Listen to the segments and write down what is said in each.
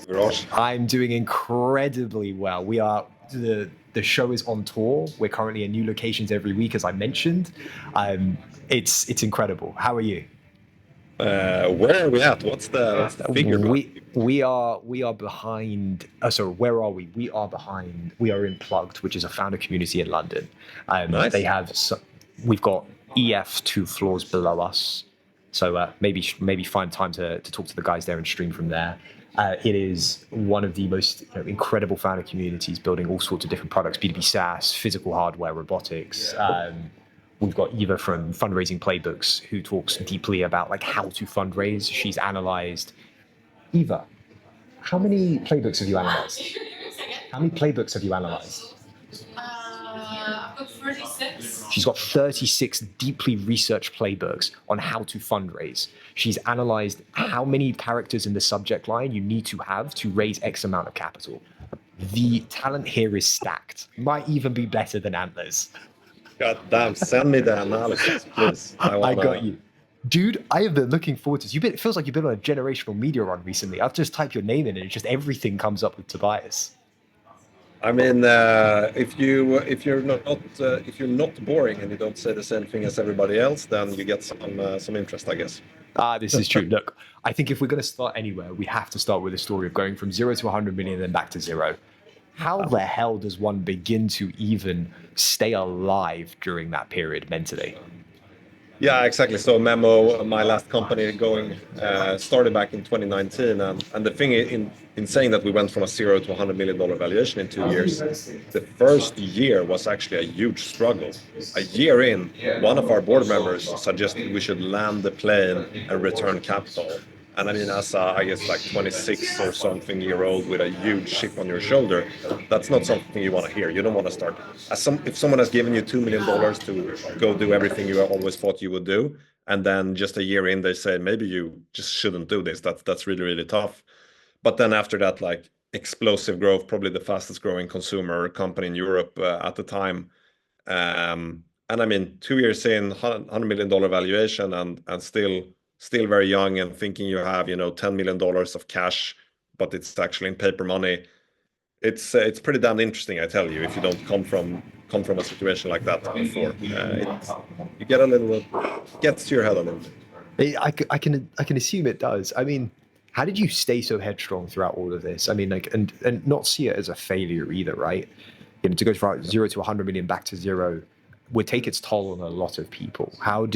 Viraj. I'm doing incredibly well. We are the show is on tour. We're currently in new locations every week, as I mentioned. It's incredible. How are you? Where are we at? What's the figure like? We are behind. So where are we? We are behind. We are in Plugged, which is a founder community in London. They Nice. have. We've got EF 2 floors below us. So maybe find time to talk to the guys there and stream from there. It is one of the most incredible founder communities, building all sorts of different products: B2B SaaS, physical hardware, robotics. We've got Eva from Fundraising Playbooks, who talks deeply about like how to fundraise. She's analyzed. Eva, how many playbooks have you analyzed? How many playbooks have you analyzed? I've got 36. She's got 36 deeply researched playbooks on how to fundraise. She's analyzed how many characters in the subject line you need to have to raise X amount of capital. The talent here is stacked. Might even be better than Antler's. God damn, send me the analysis, please. I got you. Dude, I have been looking forward to this. It feels like you've been on a generational media run recently. I've just typed your name in and it's just everything comes up with Tobias. I mean, if you're not boring and you don't say the same thing as everybody else, then you get some interest, I guess. This is true. Look, I think if we're going to start anywhere, we have to start with the story of going from 0 to 100 million and then back to 0. How the hell does one begin to even stay alive during that period mentally? Yeah, exactly. So Memo, my last company started back in 2019. And the thing in saying that we went from a 0 to $100 million valuation in 2 years, the first year was actually a huge struggle. A year in, one of our board members suggested we should land the plane and return capital. And I mean, as I guess like 26 or something year old with a huge chip on your shoulder, that's not something you want to hear. You don't want to start. If someone has given you $2 million to go do everything you always thought you would do, and then just a year in, they say, maybe you just shouldn't do this. That's really, really tough. But then after that, like explosive growth, probably the fastest growing consumer company in Europe at the time. And I mean, 2 years in, $100 million valuation and still very young and thinking you have, $10 million of cash, but it's actually in paper money. It's pretty damn interesting, I tell you, if you don't come from a situation like that before. You get gets to your head a little bit. I can assume it does. I mean, how did you stay so headstrong throughout all of this? I mean, like, and not see it as a failure either, right? To go from 0 to 100 million back to 0 would take its toll on a lot of people. How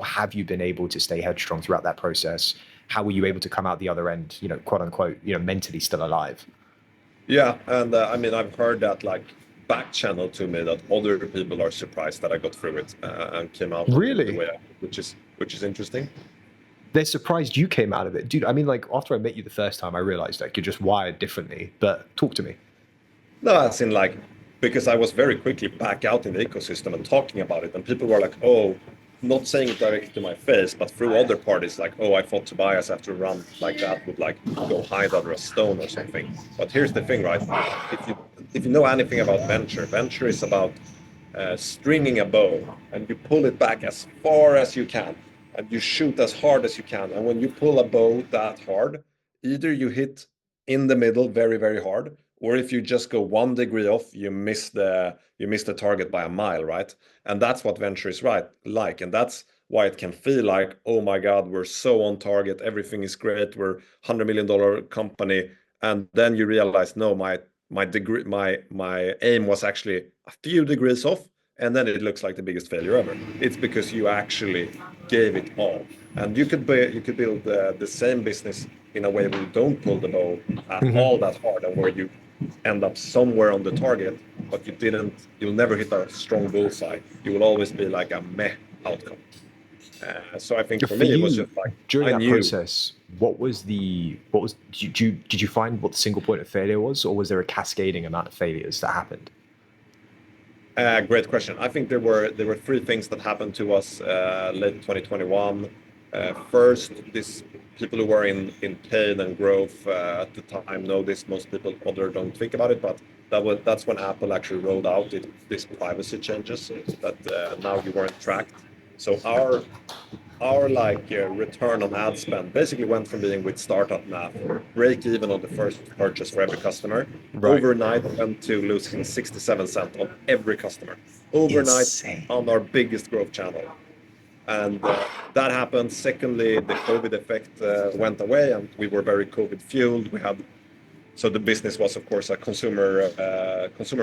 have you been able to stay headstrong throughout that process? How were you able to come out the other end, quote unquote, mentally still alive? Yeah, and I mean, I've heard that like back channel to me that other people are surprised that I got through it and came out Really? the way which is interesting. They're surprised you came out of it, dude. I mean, like after I met you the first time, I realized like you're just wired differently. But talk to me. No, as in like, because I was very quickly back out in the ecosystem and talking about it, and people were like, "Oh," not saying it directly to my face, but through other parties, like, "Oh, I thought Tobias after a run like that would like go hide under a stone or something." But here's the thing, right? If you know anything about venture is about stringing a bow, and you pull it back as far as you can, and you shoot as hard as you can. And when you pull a bow that hard, either you hit in the middle very, very hard, or if you just go 1 degree off, you miss the target by a mile, right? And that's what venture is like, and that's why it can feel like, oh my God, we're so on target, everything is great, we're $100 million company, and then you realize, no, my aim was actually a few degrees off, and then it looks like the biggest failure ever. It's because you actually gave it all, and you could build the same business in a way where you don't pull the bow at all that hard, and where you end up somewhere on the target, but you'll never hit a strong bullseye. You will always be like a meh outcome. So I think for me, it was just like, during I that knew. process, did you find what the single point of failure was, or was there a cascading amount of failures that happened? Great question. I think there were 3 things that happened to us late 2021. First, these people who were in paid and growth at the time know this. Most people don't think about it, but that's when Apple actually rolled out these privacy changes that now you weren't tracked. So our like return on ad spend basically went from being with startup math, break even on the first purchase for every customer, Right. overnight went to losing 67 cents on every customer. Overnight Insane. on our biggest growth channel. And that happened. Secondly, the COVID effect went away, and we were very COVID fueled. We had so the business was, of course, a consumer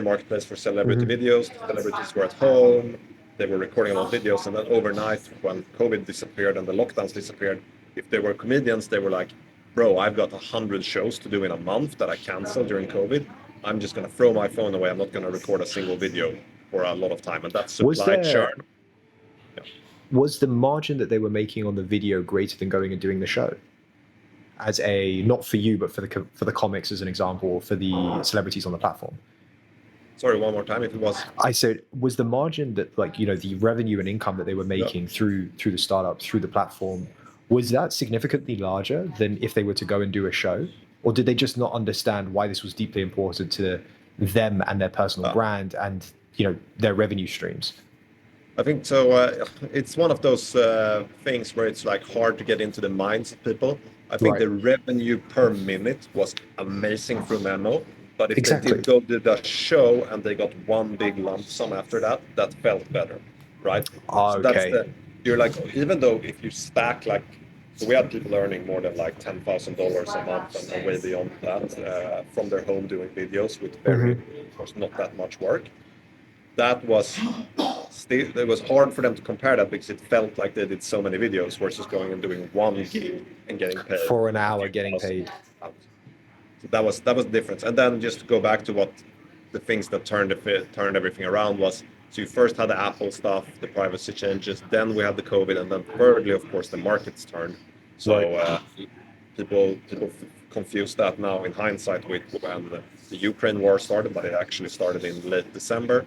marketplace for celebrity videos. Celebrities were at home, they were recording a lot of videos, and then overnight, when COVID disappeared and the lockdowns disappeared, if they were comedians, they were like, "Bro, I've got 100 shows to do in a month that I canceled during COVID. I'm just gonna throw my phone away. I'm not gonna record a single video for a lot of time," and that's Was supply there churn. was the margin that they were making on the video greater than going and doing the show? As a not for you, but for the comics as an example, or for the celebrities on the platform. Sorry, one more time. If it was I said, was the margin that like the revenue and income that they were making through the startup through the platform, was that significantly larger than if they were to go and do a show, or did they just not understand why this was deeply important to them and their personal brand and their revenue streams? I think so. It's one of those things where it's like hard to get into the minds of people. I think Right. the revenue per minute was amazing through Memo, but if they Exactly. did go to the show and they got one big lump sum after that, that felt better, right? So that's Okay. you're like, even though if you stack like, so we had people earning more than like $10,000 a month and way beyond that from their home doing videos with very, of course, not that much work. That was still, it was hard for them to compare that because it felt like they did so many videos versus going and doing one gig and getting paid For an a hour few getting thousand paid. pounds. So that was the difference. And then just to go back to what the things that turned everything around was, so you first had the Apple stuff, the privacy changes, then we had the COVID, and then thirdly, of course, the markets turned. Right. So people confuse that now in hindsight with when the Ukraine war started, but it actually started in late December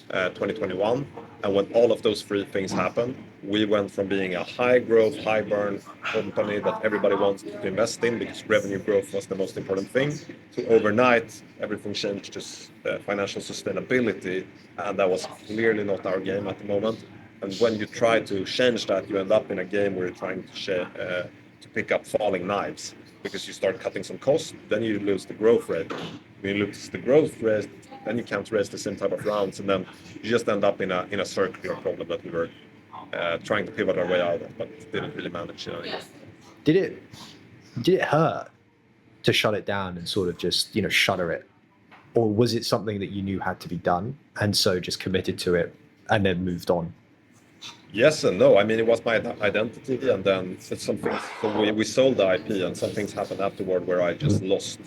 2021. And when all of those three things happened, we went from being a high growth, high burn company that everybody wants to invest in because revenue growth was the most important thing, to overnight everything changed to financial sustainability, and that was clearly not our game at the moment. And when you try to change that, you end up in a game where you're trying to pick up falling knives because you start cutting some costs, then you lose the growth rate. When you lose the growth rate, then you can't raise the same type of rounds, and then you just end up in a circular problem that we were trying to pivot our way out of, but didn't really manage. Did it hurt to shut it down and sort of just shutter it, or was it something that you knew had to be done and so just committed to it and then moved on? Yes and no. I mean, it was my identity, and then it's something. So we sold the IP, and some things happened afterward where I just lost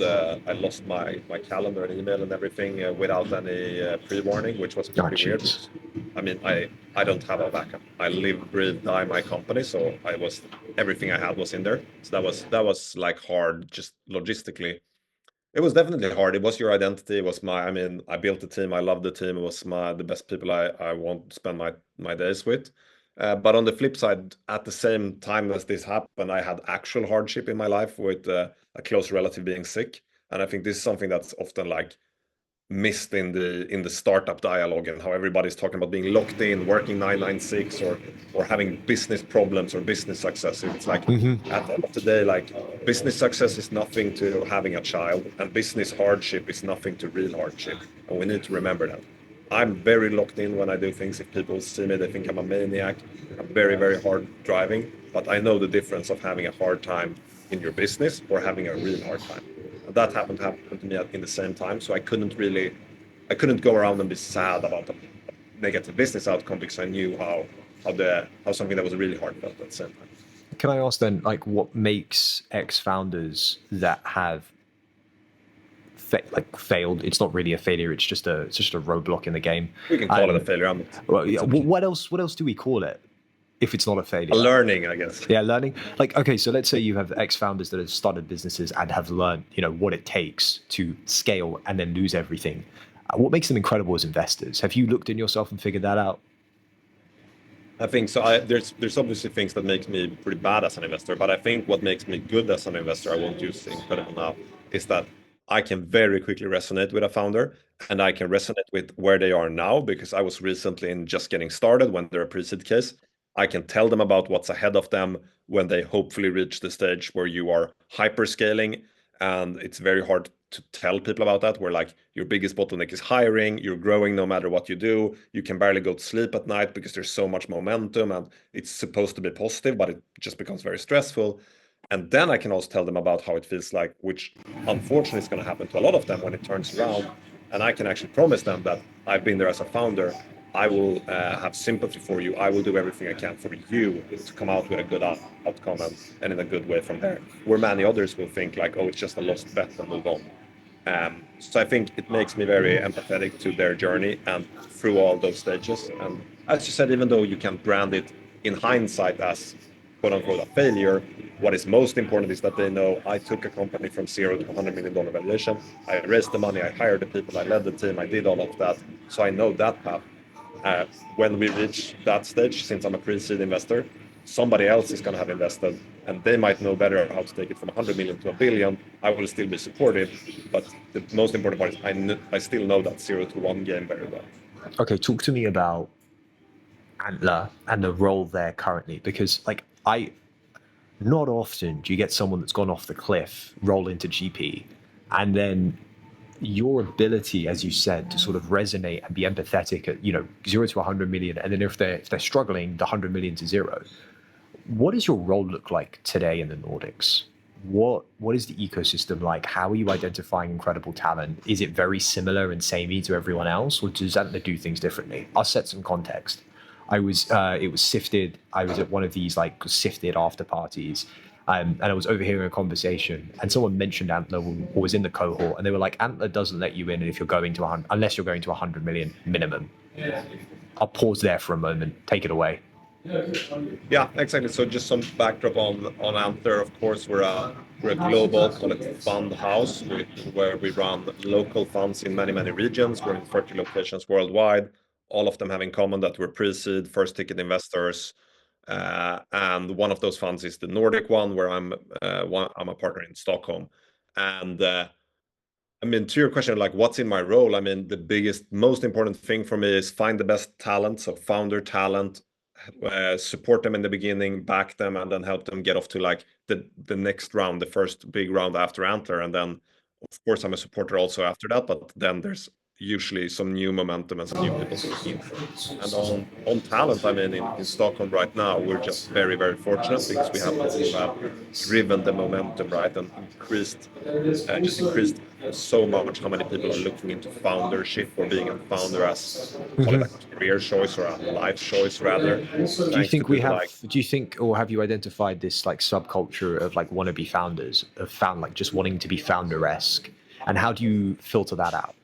my calendar and email and everything without any pre-warning, which was pretty weird. Jeez. I mean, I don't have a backup. I live, breathe, die my company, so everything I had was in there. So that was like hard, just logistically. It was definitely hard. It was your identity. It was I mean, I built the team. I loved the team. It was the best people I want to spend my days with. But on the flip side, at the same time as this happened, I had actual hardship in my life with a close relative being sick. And I think this is something that's often like missed in the startup dialogue, and how everybody's talking about being locked in, working 996, or having business problems or business success. It's like at the end of the day, like business success is nothing to having a child, and business hardship is nothing to real hardship. And we need to remember that. I'm very locked in when I do things. If people see me, they think I'm a maniac. I'm very, very hard driving, but I know the difference of having a hard time in your business or having a real hard time. That happened to me in the same time. So I couldn't go around and be sad about the negative business outcome because I knew how something that was really hard felt at the same time. Can I ask then, like, what makes ex-founders that have failed? It's not really a failure. It's just a roadblock in the game. We can call it a failure. Well, yeah, what else do we call it if it's not a failure? A learning, I guess. Yeah, learning. Like, okay, so let's say you have ex-founders that have started businesses and have learned, what it takes to scale and then lose everything. What makes them incredible as investors? Have you looked in yourself and figured that out? I think so. There's obviously things that makes me pretty bad as an investor, but I think what makes me good as an investor, I won't use incredible now, is that I can very quickly resonate with a founder, and I can resonate with where they are now because I was recently in just getting started when they're a pre-seed case. I can tell them about what's ahead of them when they hopefully reach the stage where you are hyper scaling. And it's very hard to tell people about that, where like your biggest bottleneck is hiring, you're growing no matter what you do, you can barely go to sleep at night because there's so much momentum and it's supposed to be positive, but it just becomes very stressful. And then I can also tell them about how it feels like, which unfortunately is going to happen to a lot of them when it turns around. And I can actually promise them that I've been there as a founder. I will have sympathy for you. I will do everything I can for you to come out with a good outcome and in a good way from there. Where many others will think like, oh, it's just a lost bet and move on. So I think it makes me very empathetic to their journey and through all those stages. And as you said, even though you can brand it in hindsight as quote unquote a failure, what is most important is that they know I took a company from zero to $100 million valuation. I raised the money, I hired the people, I led the team, I did all of that. So I know that path. When we reach that stage, since I'm a pre-seed investor, somebody else is going to have invested and they might know better how to take it from 100 million to a billion. I will still be supportive, but the most important part is I still know that 0 to 1 game very well. Okay, talk to me about Antler and the role there currently, because like not often do you get someone that's gone off the cliff, roll into GP, and then your ability, as you said, to sort of resonate and be empathetic at 0 to 100 million, and then if they're struggling, the 100 million to zero. What does your role look like today in the Nordics? What is the ecosystem like? How are you identifying incredible talent? Is it very similar and samey to everyone else, or does Antler do things differently? I'll set some context. It was Sifted. I was at one of these like Sifted after parties, and I was overhearing a conversation, and someone mentioned Antler or was in the cohort, and they were like, Antler doesn't let you in if you're going to 100, unless you're going to 100 million minimum. I'll pause there for a moment. Take it away. Yeah, exactly. So just some backdrop on Antler. Of course, we're a global, call it fund house, where we run local funds in many regions. We're in 30 locations worldwide. All of them have in common that we're pre-seed, first ticket investors, and one of those funds is the Nordic one, where I'm a partner in Stockholm. And I mean, to your question, like what's in my role? I mean, the biggest, most important thing for me is find the best talent, so founder talent, support them in the beginning, back them, and then help them get off to like the next round, the first big round after Antler. And then, of course, I'm a supporter also after that, but then there's usually some new momentum and some new people coming in. And on talent, I mean, in Stockholm right now, we're just very fortunate because we have people who have driven the momentum, right, and increased so much how many people are looking into foundership or being a founder as call it a career choice or a life choice rather. Do you think we have? Do you think, or have you identified this like subculture of like wannabe founders, of like just wanting to be founder-esque, and how do you filter that out?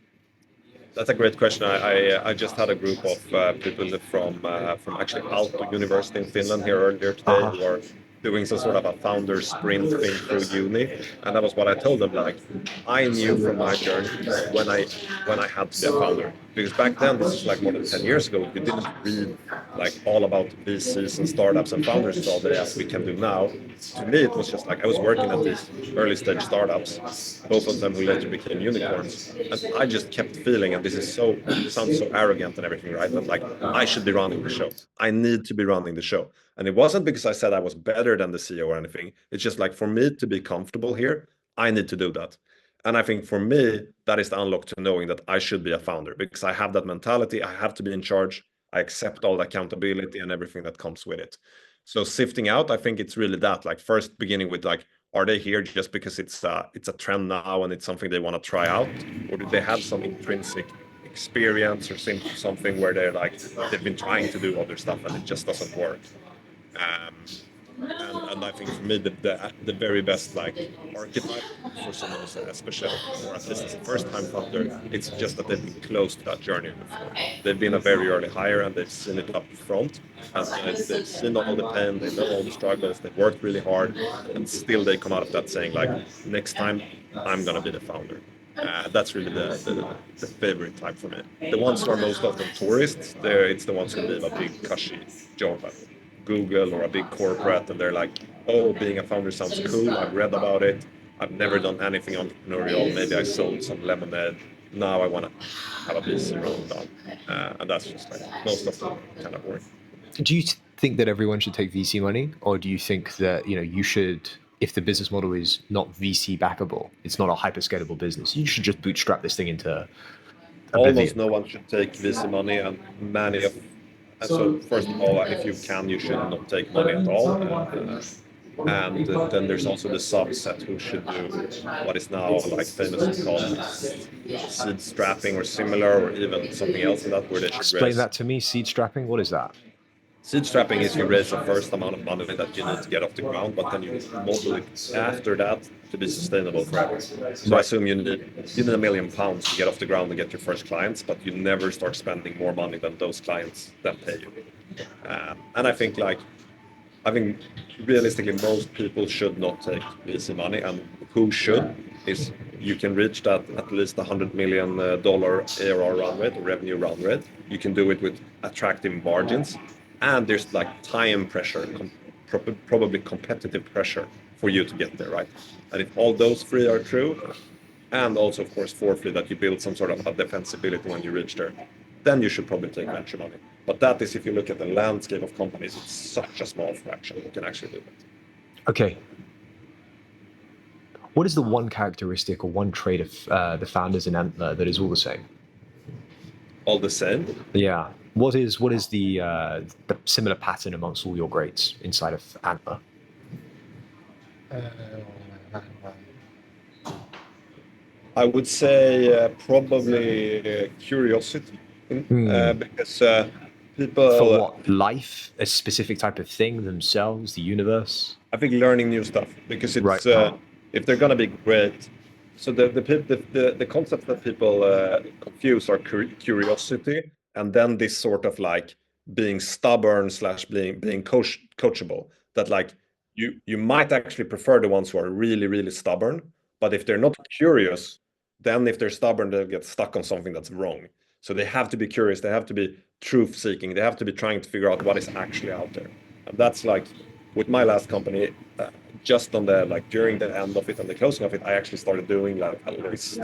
That's a great question. I just had a group of people from actually Aalto University in Finland here earlier today who are doing some sort of a founder sprint thing through uni, and that was what I told them. Like, I knew from my journey when I had to be a founder, because back then, this is like more than 10 years ago, we didn't read like all about VCs and startups and founders all day as we can do now. To me, it was just like I was working at these early stage startups, both of them who later became unicorns, and I just kept feeling, and this is so sounds so arrogant and everything, right? But like I should be running the show. I need to be running the show. And it wasn't because I said I was better than the CEO or anything. It's just like for me to be comfortable here, I need to do that. And I think for me, that is the unlock to knowing that I should be a founder because I have that mentality. I have to be in charge. I accept all the accountability and everything that comes with it. So sifting out, I think it's really that. Like first beginning with like, are they here just because it's a trend now and it's something they want to try out, or do they have some intrinsic experience or something where they're like they've been trying to do other stuff and it just doesn't work? And I think for me the very best like archetype for someone who's especially or at least as a first time founder, it's just that they've been close to that journey before. They've been a very early hire and they've seen it up front, and they've seen all the pain, they know all the struggles, they've worked really hard, and still they come out of that saying like, next time I'm gonna be the founder. That's really the favorite type for me. The ones who are most often tourists, it's the ones who leave a big cushy job at Google or a big corporate, and they're like, "Oh, being a founder sounds cool. I've read about it. I've never done anything entrepreneurial. Maybe I sold some lemonade. Now I want to have a VC round done." And that's just like most of them kind of work. Do you think that everyone should take VC money, or do you think that you should, if the business model is not VC backable, it's not a hyperscalable business, you should just bootstrap this thing into Almost oblivion? no one should take VC money, and many of. And so first of all, if you can, you should not take money at all. And then there's also the subset who should do what is now like famously called seed strapping or similar, or even something else in that, where they should Explain raise. that to me. Seed strapping, what is that? Seed strapping is you raise the first amount of money that you need to get off the ground, but then you model it after that to be sustainable forever. So I assume you need £1 million to get off the ground and get your first clients, but you never start spending more money than those clients that pay you. And I think realistically, most people should not take VC money, and who should is you can reach that at least $100 million ARR run rate or revenue run rate. You can do it with attractive margins, and there's like time pressure, probably competitive pressure for you to get there, right? And if all those three are true, and also of course fourthly that you build some sort of a defensibility when you reach there, then you should probably take venture money. But that is, if you look at the landscape of companies, it's such a small fraction who can actually do it. Okay. What is the one characteristic or one trait of the founders in Antler that is all the same? All the same? Yeah. What is the similar pattern amongst all your greats inside of Antler? I would say probably curiosity, because people. For what? Life? A specific type of thing? Themselves? The universe? I think learning new stuff, because it's Right. if they're gonna be great. So the concepts that people confuse are curiosity, and then this sort of like being stubborn slash being coachable. That like you might actually prefer the ones who are really stubborn, but if they're not curious, then if they're stubborn, they'll get stuck on something that's wrong. So they have to be curious, they have to be truth seeking, they have to be trying to figure out what is actually out there. And that's like with my last company, just on the like during the end of it and the closing of it, I actually started doing like a list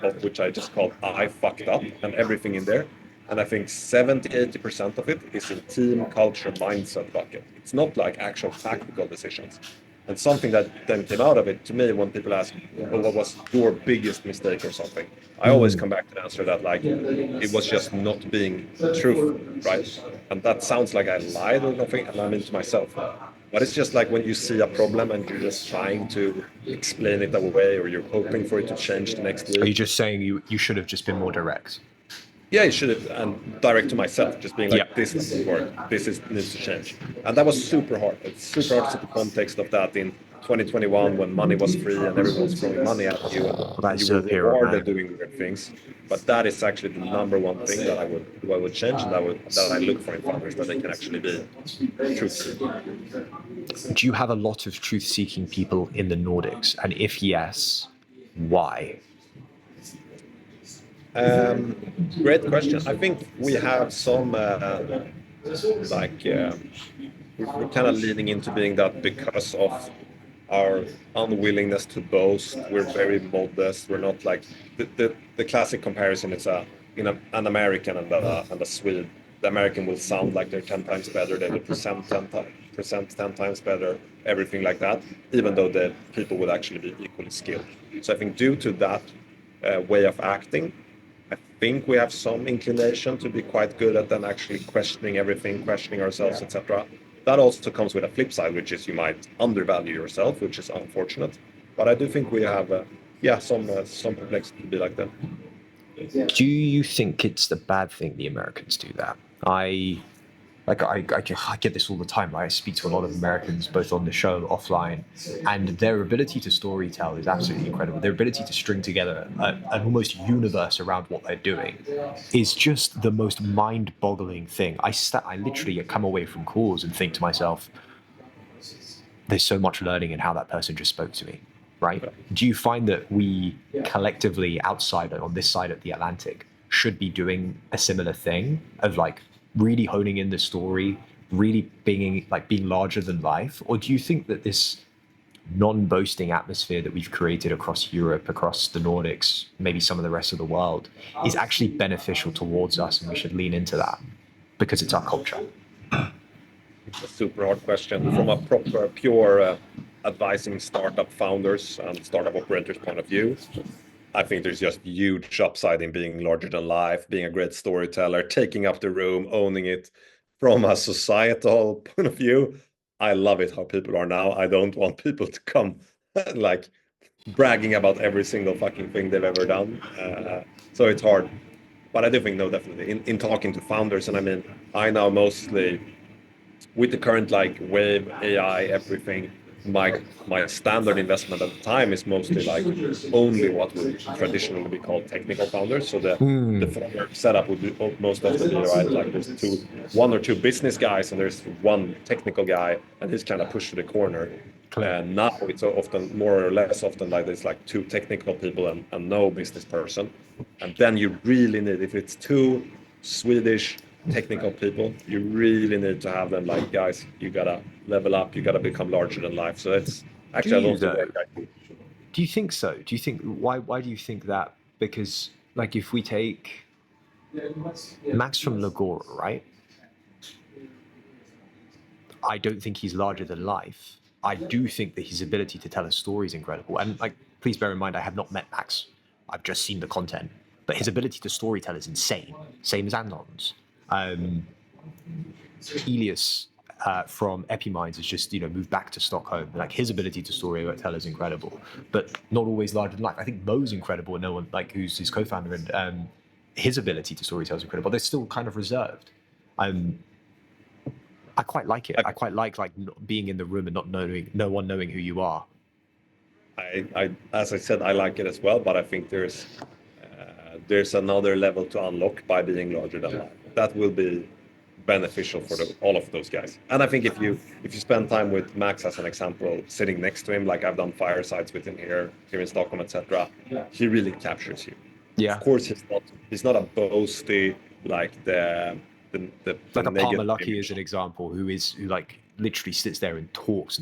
of which I just called I fucked up, and everything in there. And I think 70-80% of it is in team culture mindset bucket. It's not like actual tactical decisions. And something that then came out of it to me, when people ask, well, what was your biggest mistake or something, I always come back to the answer that like it was just not being truthful, right? And that sounds like I lied or nothing, and I'm into myself. But it's just like when you see a problem and you're just trying to explain it away, or you're hoping for it to change the next week. Are you just saying you should have just been more direct? Yeah, you should have, and direct to myself, just being like, this doesn't work, needs to change. And that was super hard. It's super hard to see the context of that in 2021 when money was free and everyone was throwing money at you, and you were rewarded doing weird things. But that is actually the number one thing that I would change, and that I look for in founders, that they can actually be truthful. Do you have a lot of truth-seeking people in the Nordics? And if yes, why? Great question. I think we have some we're kind of leaning into being that because of our unwillingness to boast. We're very modest. We're not like the classic comparison is an American and a Swede. The American will sound like they're 10 times better. They will present 10 times better, everything like that, even though the people would actually be equally skilled. So I think due to that way of acting, I think we have some inclination to be quite good at then actually questioning everything, questioning ourselves, etc. That also comes with a flip side, which is you might undervalue yourself, which is unfortunate. But I do think we have, some complexity to be like that. Do you think it's the bad thing the Americans do that? I get this all the time, right? I speak to a lot of Americans, both on the show, offline, and their ability to storytell is absolutely incredible. Their ability to string together an almost universe around what they're doing is just the most mind-boggling thing. I literally come away from calls and think to myself, there's so much learning in how that person just spoke to me, right? Do you find that we collectively outside on this side of the Atlantic should be doing a similar thing of like really honing in the story, really being larger than life? Or do you think that this non-boasting atmosphere that we've created across Europe, across the Nordics, maybe some of the rest of the world, is actually beneficial towards us, and we should lean into that because it's our culture? a super hard question. From a pure advising startup founders and startup operators point of view, I think there's just huge upside in being larger than life, being a great storyteller, taking up the room, owning it. From a societal point of view, I love it how people are now. I don't want people to come like bragging about every single fucking thing they've ever done. So it's hard. But I do think, no, definitely. In talking to founders, and I mean, I now mostly with the current like wave AI everything, my standard investment at the time is mostly like only what would traditionally be called technical founders. So the founder setup would be most often be right like there's one or two business guys and there's one technical guy and he's kind of pushed to the corner. And now it's often more or less often like there's like two technical people and no business person. And then you really need, if it's two Swedish technical people, you really need to have them like, guys, you gotta level up, you gotta become larger than life. So it's actually a lot of work. Do you think so? Do you think why do you think that? Because like if we take Max from Lagora, right? I don't think he's larger than life. I do think that his ability to tell a story is incredible. And like, please bear in mind, I have not met Max. I've just seen the content. But his ability to storytell is insane. Same as Anton's. Elias from Epiminds has just moved back to Stockholm. Like his ability to storytell is incredible, but not always larger than life. I think Mo's incredible, and no one like who's his co-founder, and his ability to storytell is incredible. They're still kind of reserved. I quite like it. I quite like being in the room and no one knowing who you are. I as I said, I like it as well, but I think there's another level to unlock by being larger than life. That will be beneficial for all of those guys. And I think if you spend time with Max as an example, sitting next to him, like I've done firesides with him here in Stockholm, etc., he really captures you. Yeah. Of course, he's not a boasty like the like a Palmer Lucky is an example, who like literally sits there and talks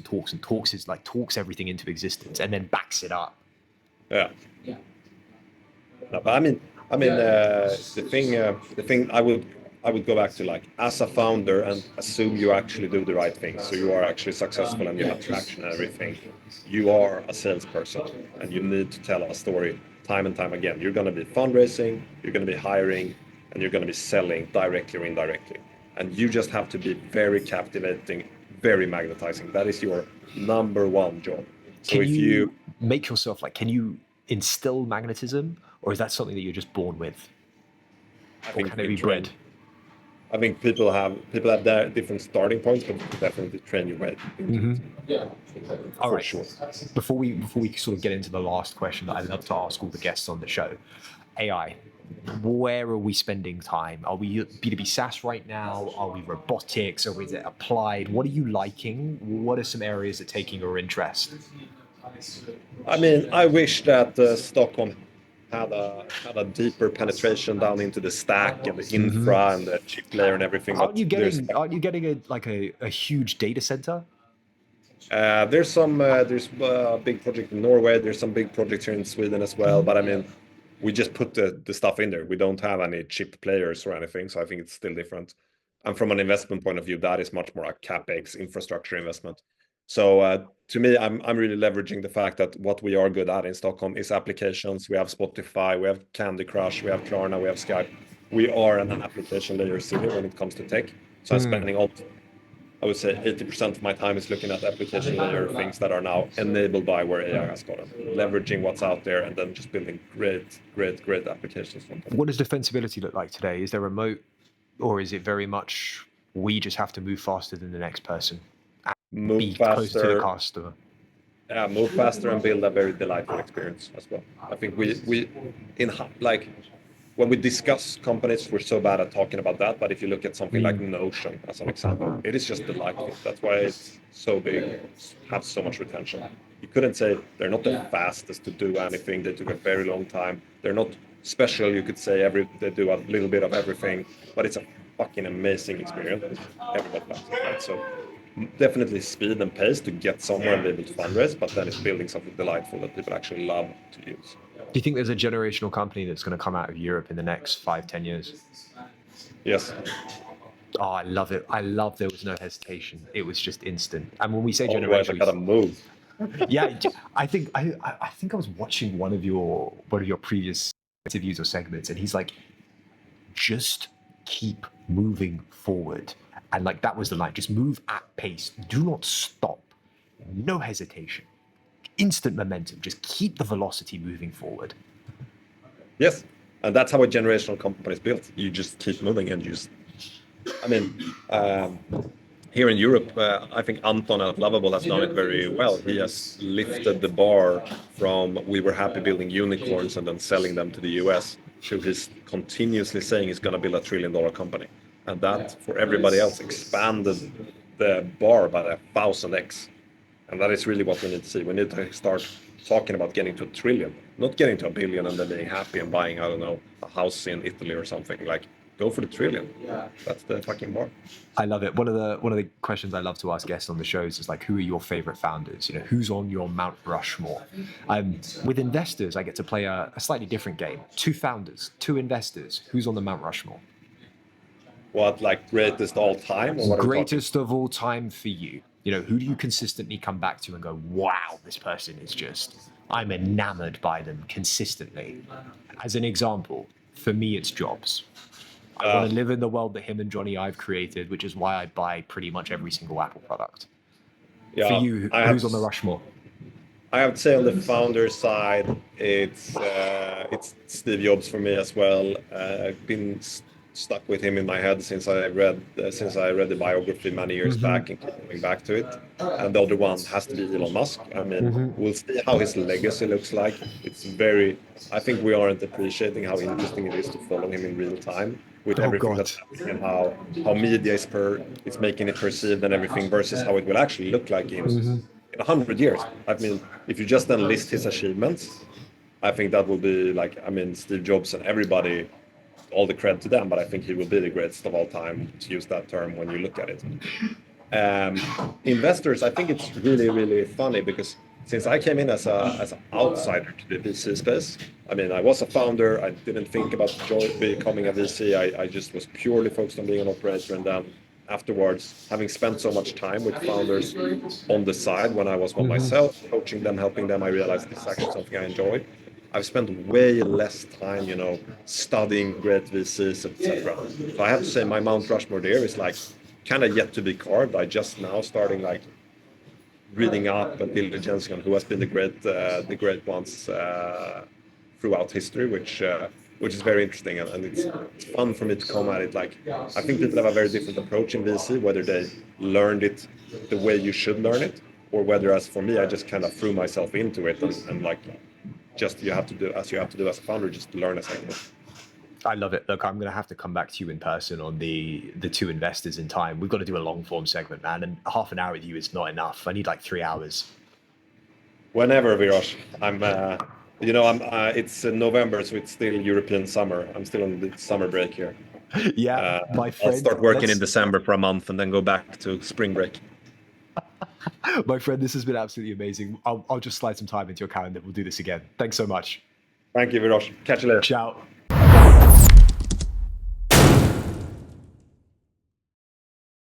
talks everything into existence and then backs it up. Yeah. No, but I mean, the thing I would go back to, like, as a founder and assume you actually do the right thing. So you are actually successful and you have traction and everything. You are a salesperson and you need to tell a story time and time again. You're going to be fundraising, you're going to be hiring, and you're going to be selling directly or indirectly. And you just have to be very captivating, very magnetizing. That is your number one job. So if you make yourself can you instill magnetism, or is that something that you're just born with? I think can it be bred? I think people have their different starting points, but you can definitely train your way. Yeah. All right. Sure. Before we sort of get into the last question that I love to ask all the guests on the show, AI. Where are we spending time? Are we B2B SaaS right now? Are we robotics? Or is it applied? What are you liking? What are some areas that are taking your interest? I mean, I wish that Stockholm had a deeper penetration down into the stack and the infra and the chip layer and everything. Aren't you getting a huge data center? There's a big project in Norway. There's some big projects here in Sweden as well. But I mean, we just put the stuff in there. We don't have any chip players or anything, so I think it's still different. And from an investment point of view, that is much more a capex infrastructure investment. So to me, I'm really leveraging the fact that what we are good at in Stockholm is applications. We have Spotify, we have Candy Crush, we have Klarna, we have Skype. We are an application layer city when it comes to tech. So I'm spending I would say 80% of my time is looking at application layer things that are now enabled by where AI has gotten, leveraging what's out there and then just building great applications. What does defensibility look like today? Is there remote, or is it very much we just have to move faster than the next person? Move faster, closer to the customer. Yeah, move faster and build a very delightful experience as well. I think we when we discuss companies, we're so bad at talking about that. But if you look at something like Notion as an example, it is just delightful. That's why it's so big, has so much retention. You couldn't say they're not the fastest to do anything. They took a very long time. They're not special. You could say they do a little bit of everything, but it's a fucking amazing experience. Everybody loves it, right? So definitely speed and pace to get somewhere and be able to fundraise, but then it's building something delightful that people actually love to use. Do you think there's a generational company that's going to come out of Europe in the next 5-10 years? Yes. Oh, I love it. I love there was no hesitation. It was just instant. And when we say Otherwise, I generational, gotta move. yeah, I think I was watching one of your previous interviews or segments, and he's like, just keep moving forward. And like that was the line, just move at pace. Do not stop. No hesitation. Instant momentum. Just keep the velocity moving forward. Yes, and that's how a generational company is built. You just keep moving and I mean, here in Europe, I think Anton at Lovable has done it very well. He has lifted the bar from we were happy building unicorns and then selling them to the US to his continuously saying he's going to build $1 trillion company. And that, for everybody else, expanded the bar by 1,000x. And that is really what we need to see. We need to start talking about getting to $1 trillion, not getting to $1 billion and then being happy and buying, I don't know, a house in Italy or something. Like, go for the $1 trillion. That's the fucking bar. I love it. One of the questions I love to ask guests on the shows is like, who are your favorite founders? You know, who's on your Mount Rushmore? With investors, I get to play a slightly different game. 2 founders, 2 investors. Who's on the Mount Rushmore? What, like greatest all time? Or what greatest of all time for you? You know, who do you consistently come back to and go, wow, this person is just, I'm enamored by them consistently. As an example, for me, it's Jobs. I want to live in the world that him and Johnny Ive created, which is why I buy pretty much every single Apple product. For you, who's on the Rushmore? I have to say on the founder side, it's Steve Jobs for me as well. I've been stuck with him in my head since I read the biography many years back and keep coming back to it. And the other one has to be Elon Musk. I mean, we'll see how his legacy looks like. I think we aren't appreciating how interesting it is to follow him in real time with everything that's happening and how media is making it perceived and everything versus how it will actually look like in 100 years. I mean, if you just then list his achievements, I think that will be like, I mean, Steve Jobs and everybody, all the credit to them, but I think he will be the greatest of all time, to use that term when you look at it. Investors, I think it's really, really funny because since I came in as an outsider to the VC space, I mean, I was a founder. I didn't think about becoming a VC. I just was purely focused on being an operator. And then afterwards, having spent so much time with founders on the side when I was one myself, coaching them, helping them, I realized this is actually something I enjoy. I've spent way less time, you know, studying great VCs, etc. So I have to say my Mount Rushmore there is like kind of yet to be carved. I just now starting like reading up and diligencing on who has been the great ones throughout history, which is very interesting and it's fun for me to come at it. Like I think people have a very different approach in VC, whether they learned it the way you should learn it, or whether, as for me, I just kind of threw myself into it and like just you have to do as a founder, just learn as I go. I love it. Look, I'm going to have to come back to you in person on the 2 investors in time. We've got to do a long form segment, man. And half an hour with you is not enough. I need like 3 hours. Whenever, Virosh. It's November, so it's still European summer. I'm still on the summer break here. Yeah, my friend. I'll start working in December for a month and then go back to spring break. My friend, this has been absolutely amazing. I'll just slide some time into your calendar. We'll do this again. Thanks so much. Thank you, Virosh. Catch you later. Ciao.